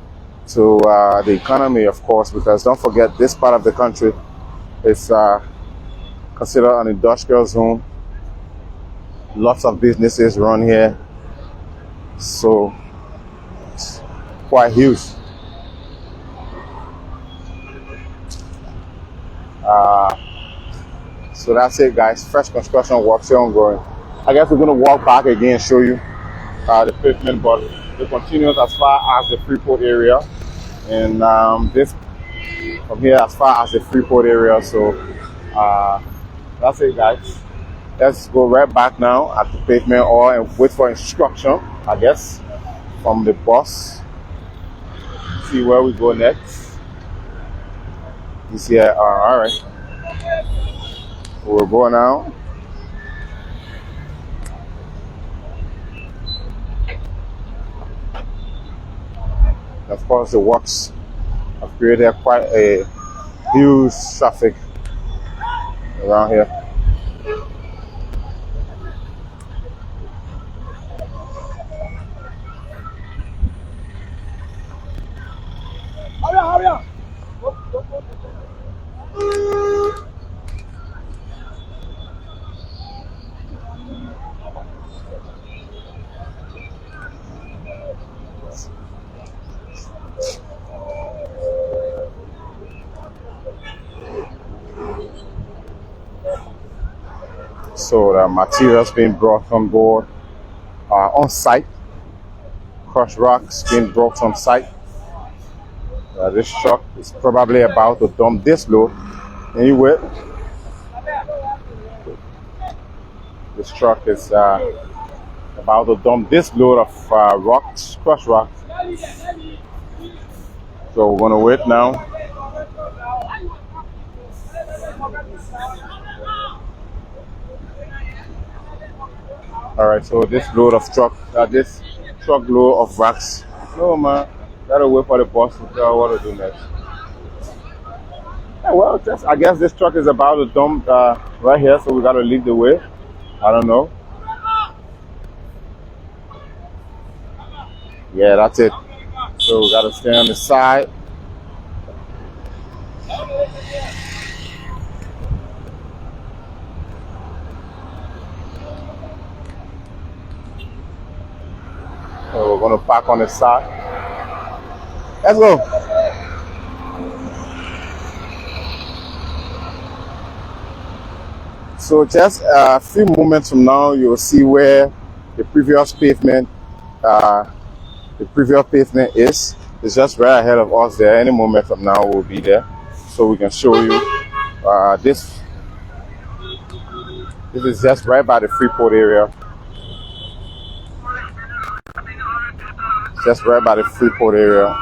to the economy, of course, because don't forget, this part of the country is considered an industrial zone. Lots of businesses run here, so it's quite huge. So that's it, guys. Fresh construction works are ongoing. I guess we're going to walk back again and show you the pavement, but it continues as far as the Freeport area, and this from here as far as the Freeport area. So that's it, guys. Let's go right back now at the pavement, or and wait for instruction, I guess, from the boss. See where we go next. He's here. All right. We're going now. Of course, the works have created quite a huge traffic around here. So the materials being brought on board on site. Crushed rocks being brought on site. This truck is probably about to dump this load. Anyway, this truck is about to dump this load of rocks, crushed rocks. So we're gonna wait now. All right, so this truck load of rocks. No man, gotta wait for the boss to tell what to do next. Yeah, well, I guess this truck is about to dump right here, so we gotta leave the way. I don't know. Yeah, that's it. So we gotta stay on the side. So we're gonna park on the side. Let's go. So just a few moments from now, you'll see where the previous pavement is. It's just right ahead of us there. Any moment from now, we'll be there, so we can show you. This is just right by the Freeport area. Just right by the Freeport area.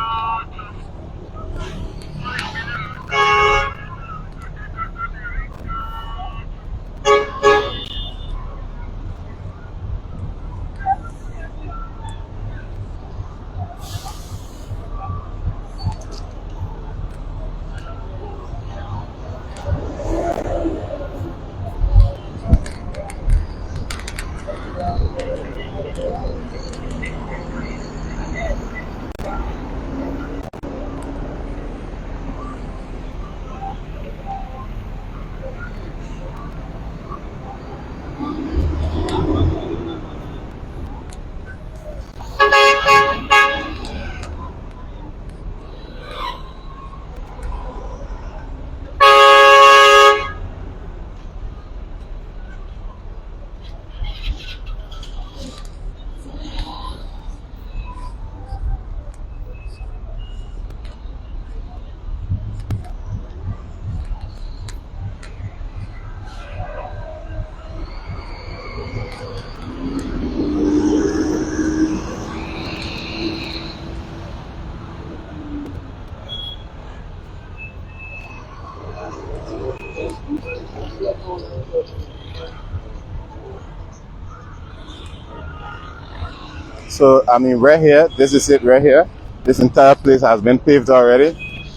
So I mean, right here, this is it right here. This entire place has been paved already,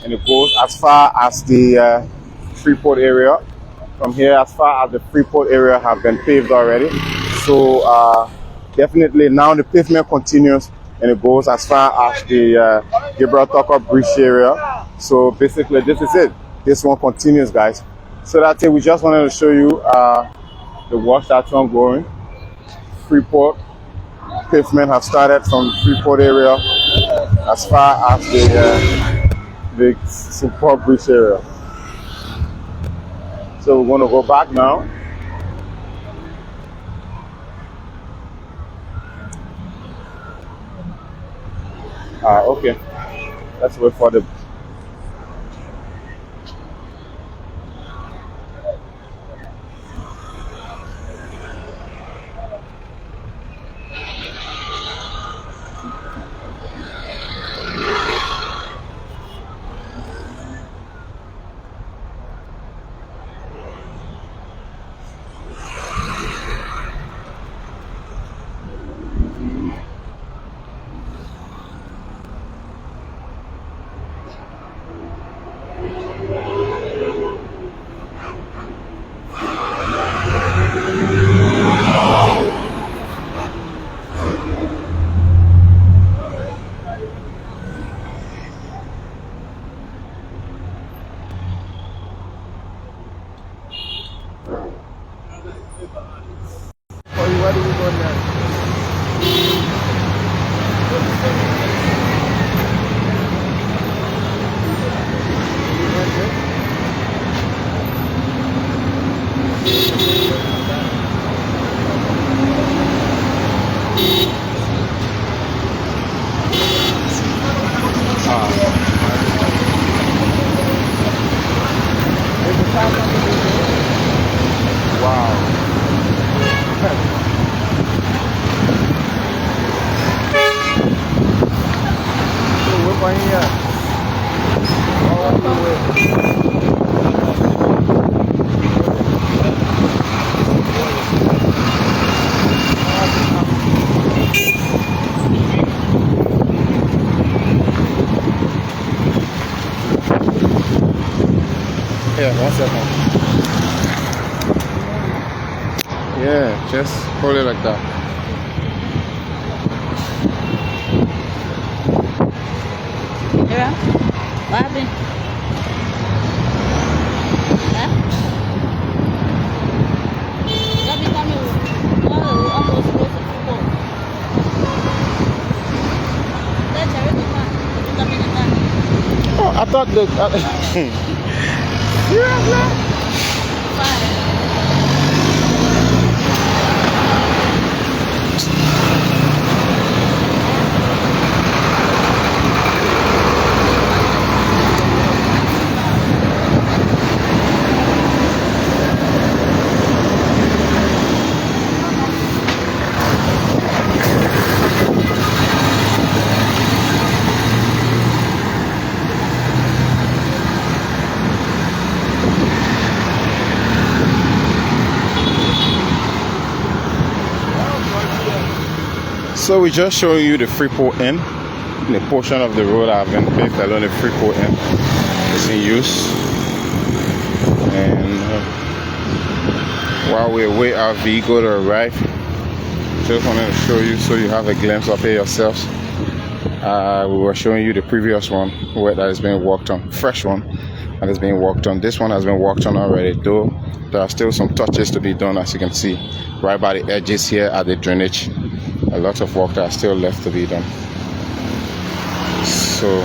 and it goes as far as the Freeport area. From here, as far as the Freeport area have been paved already. So definitely now the pavement continues, and it goes as far as the Gibraltar Bridge area. So basically, this is it. This one continues, guys. So that's it. We just wanted to show you the work that's ongoing. Freeport pavement have started from the Freeport area as far as the Freeport Bridge area. So we're going to go back now. Okay. Let's wait for the. Where do we go next? Yeah, 1 second. Yeah, just hold it like that. Yeah. What happened? Huh? Let me come here. Oh, almost close to football. Let's have it come. Come in the car. Oh, I thought that. Seriously? Fine. So we just showing you the Freeport Inn, the portion of the road I've been paved along the Freeport Inn. It's in use, and while we await our vehicle to arrive, just wanted to show you so you have a glimpse of it yourselves. We were showing you the previous one where that is being worked on, fresh one that is being worked on. This one has been worked on already, though there are still some touches to be done, as you can see right by the edges here at the drainage. A lot of work that are still left to be done. So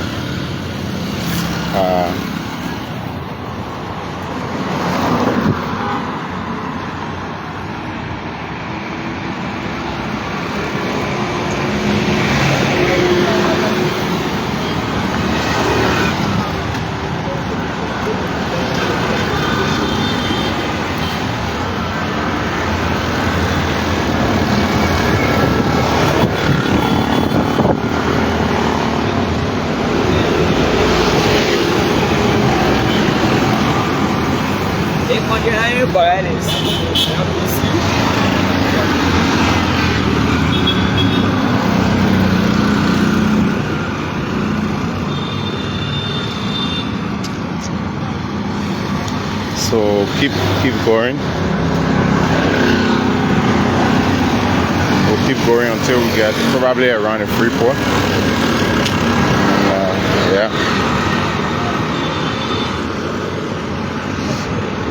keep going. We'll keep going until we get probably around the Freeport. Yeah.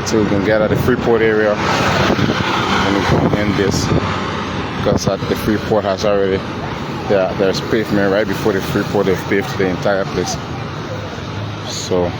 So we can get at the Freeport area and we can end this, because at the Freeport has already there's pavement right before the Freeport. They've paved the entire place. So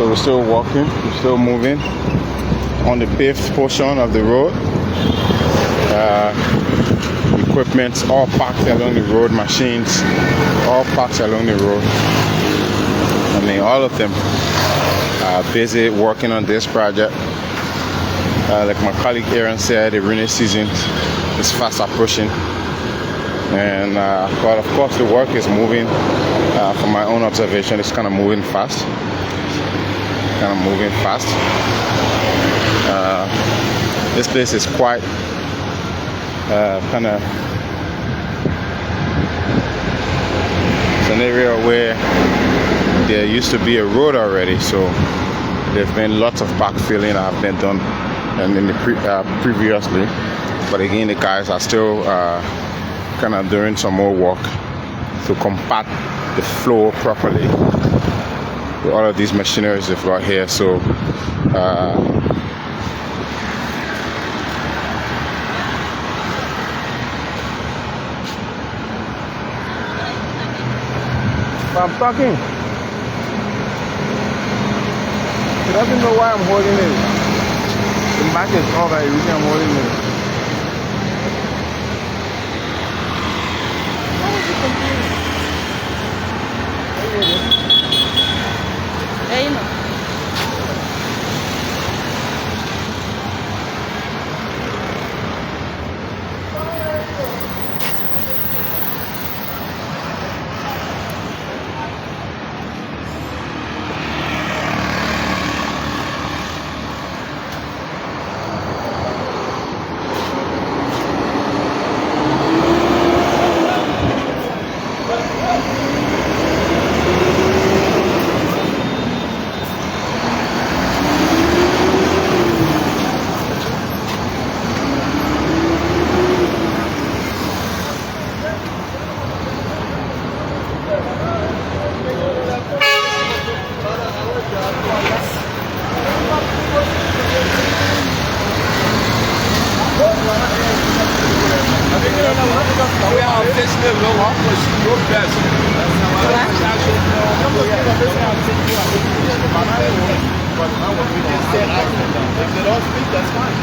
we're still walking, we're still moving on the paved portion of the road. Equipment all parked along the road, machines all parked along the road. I mean, all of them are busy working on this project. Like my colleague Aaron said, the rainy season is fast approaching, and but of course the work is moving. From my own observation, it's kind of moving fast. This place is quite it's an area where there used to be a road already, so there's been lots of backfilling that have been done and in the previously, but again the guys are still kind of doing some more work to compact the floor properly with all of these machineries they've got here. So I'm talking. He doesn't know why I'm holding it. The mic is off, I really am holding it. Yeah, you know.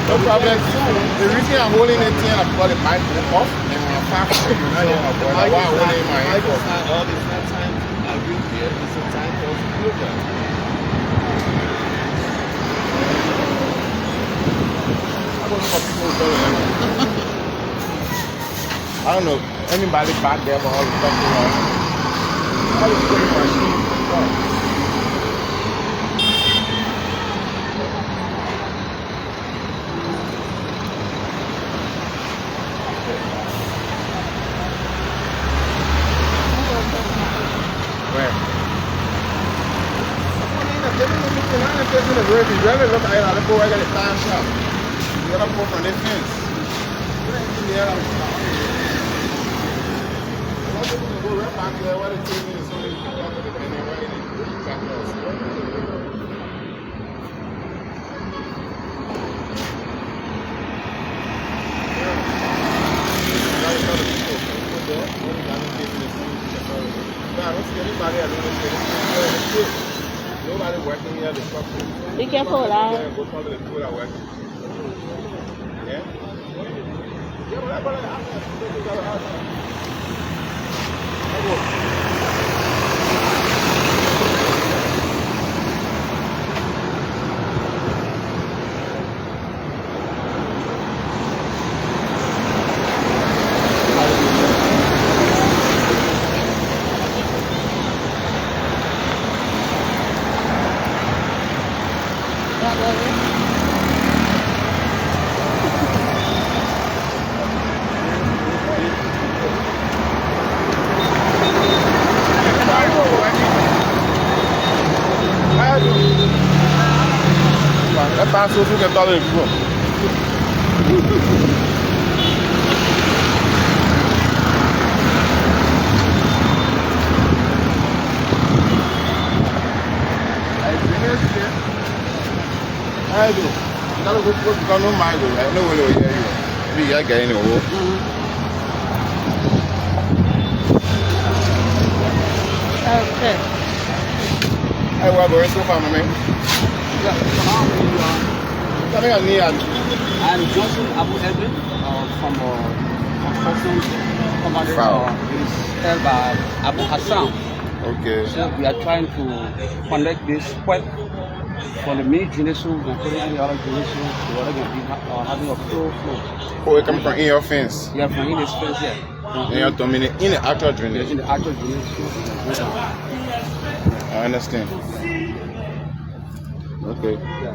No problem. The reason I'm holding it here, I've got the mic off and my faster. Why I'm holding my hand off? It's not time to agree here. It's a time for us to program. I don't know anybody back there for all the stuff going on. All the same machine. You gotta look at it, go right at the time shop. You gotta go from the fence. Go right back there, what it takes me is so many people to the penny right in. Nobody working here, the company. Be careful, lah. Go follow the people that work. Yeah? Yeah, but passo o que tá ali, I do. You gotta go to no mind. I know where you're here. Maybe you're getting a walk. Okay. I will go so far, man. I'm Johnson Abu Edwin from construction company. Is held by Abu Hassan. Okay. So we are trying to connect this web for the main generation and for any other generation. We are going to be having a flow. Oh, it comes from in your fence? Yeah, from in this fence here. In your dominant, in the actual drainage? In the actual drainage. I understand. Okay. Yeah.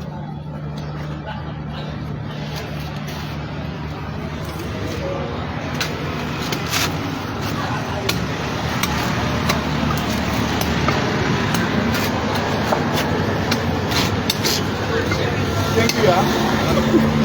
Thank you.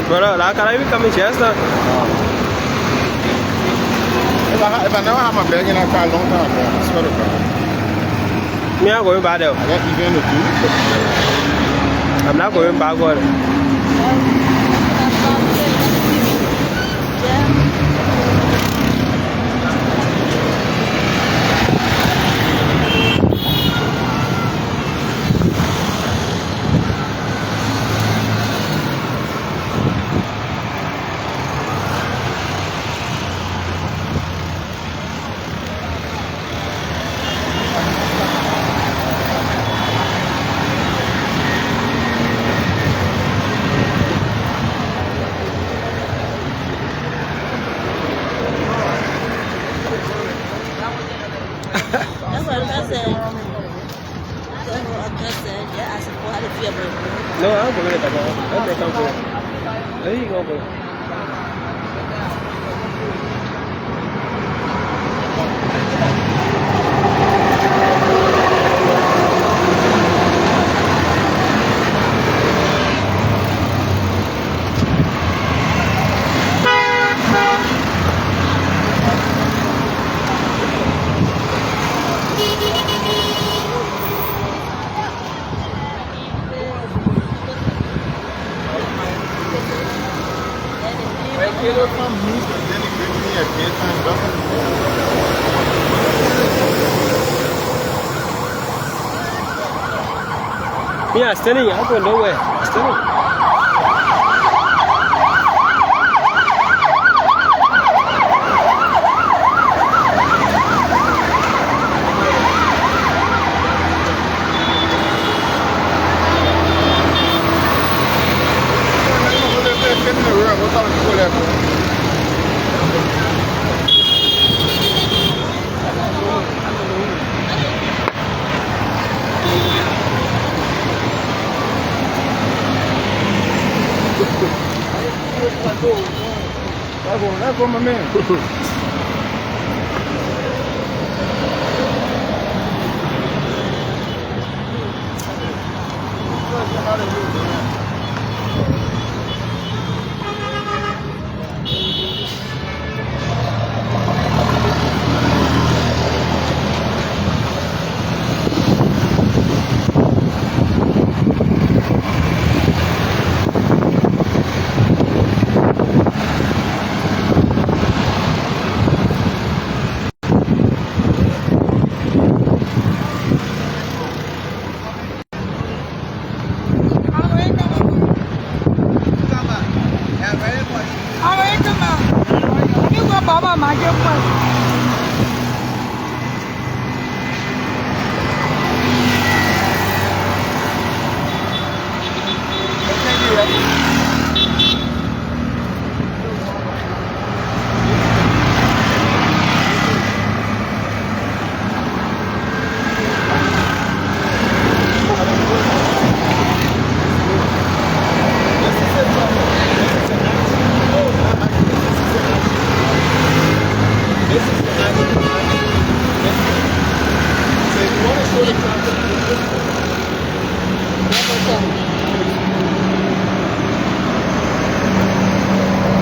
Brother, like, can I even come in Chester? If I never have my bag in that car a long time, I swear to God. Me, I'm going back there. I got even to do. I'm not going backward. That's what I said. That's what I just said. Yeah, I said, well, how do you feel about it? No, I'm going to go. Okay, come for it. There you go, bro. Yeah, standing. I'm going nowhere. Standing. That's what my man.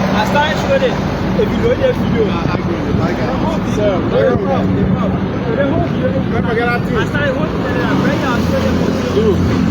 I started shooting. If you go in the video, I started holding it. I started holding it.